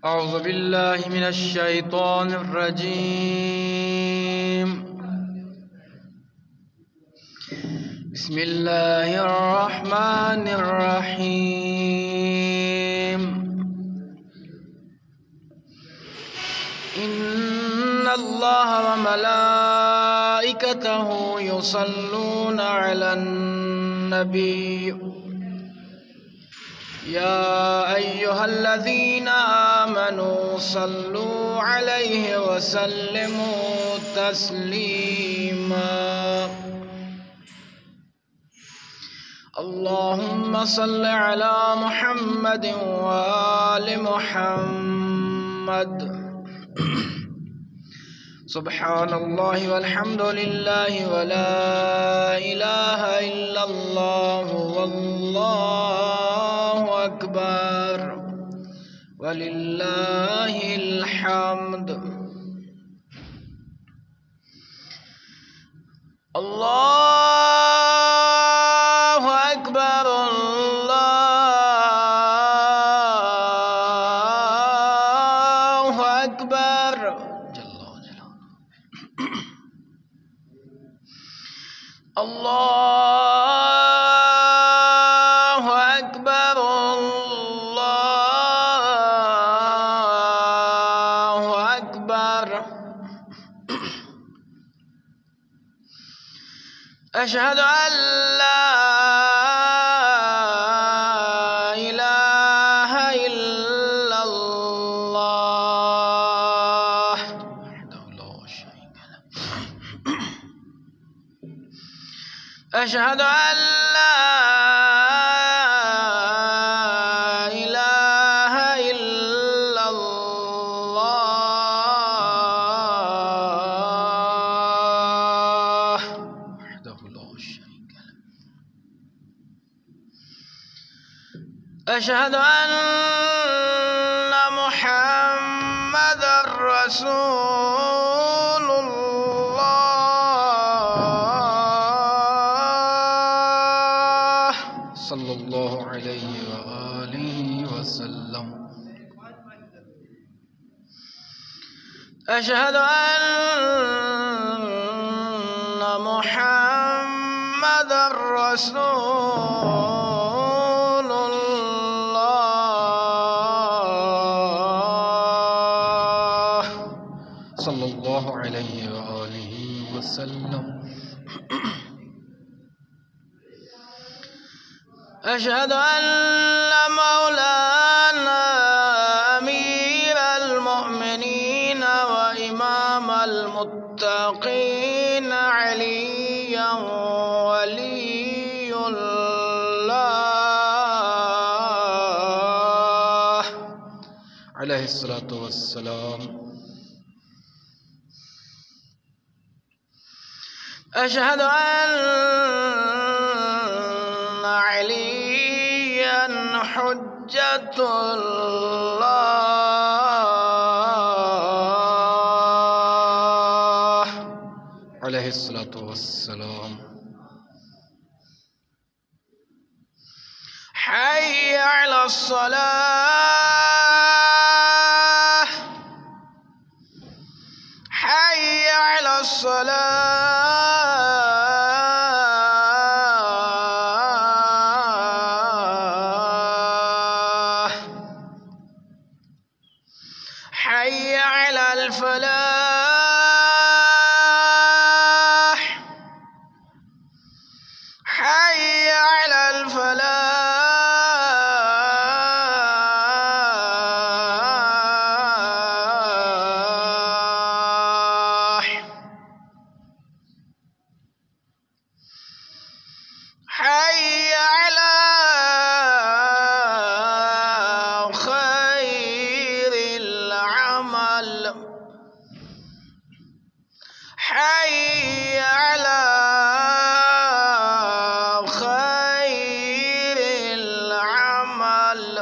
أعوذ بالله من الشيطان الرجيم. بسم الله الرحمن الرحيم. إن الله وملائكته يصلون على النبي يا أيها الذين آمنوا صلوا عليه وسلموا تسليما. اللهم صل على محمد وآل محمد. سبحان الله والحمد لله ولا إله إلا الله والله أكبر ولله الحمد. الله أكبر الله أكبر جل وعلا. الله أكبر الله أكبر. أشهد أن لا إله إلا الله وحده لا شريك له. أشهد أن لا إله إلا الله وحده لا شريك له. أشهد أن محمدًا رسول الله صلى الله عليه وآله وسلم. أشهد أن محمدًا رسول الله صلى الله عليه وآله وسلم. أشهد أن مولانا أمير المؤمنين وإمام المتقين عليا ولي الله عليه الصلاة والسلام. أشهد أن عليا حجة الله عليه الصلاة والسلام. حي على الصلاة حي على الصلاة حي على الفلاح حي على الفلاح حي على خير العمل حي على خير العمل.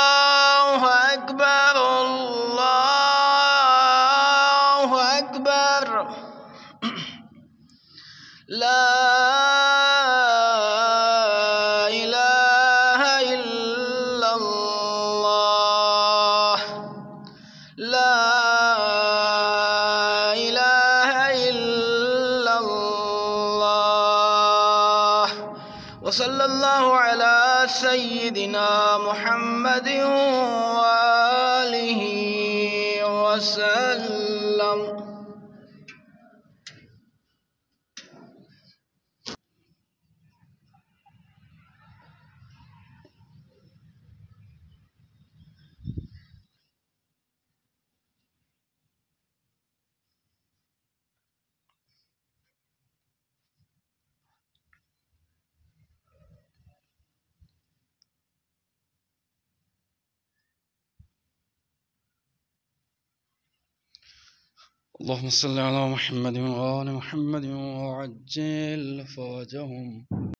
الله أكبر الله أكبر. لا وصلى الله على سيدنا محمد وآله وسلم. اللهم صل على محمد وآل محمد وعجل فرجهم.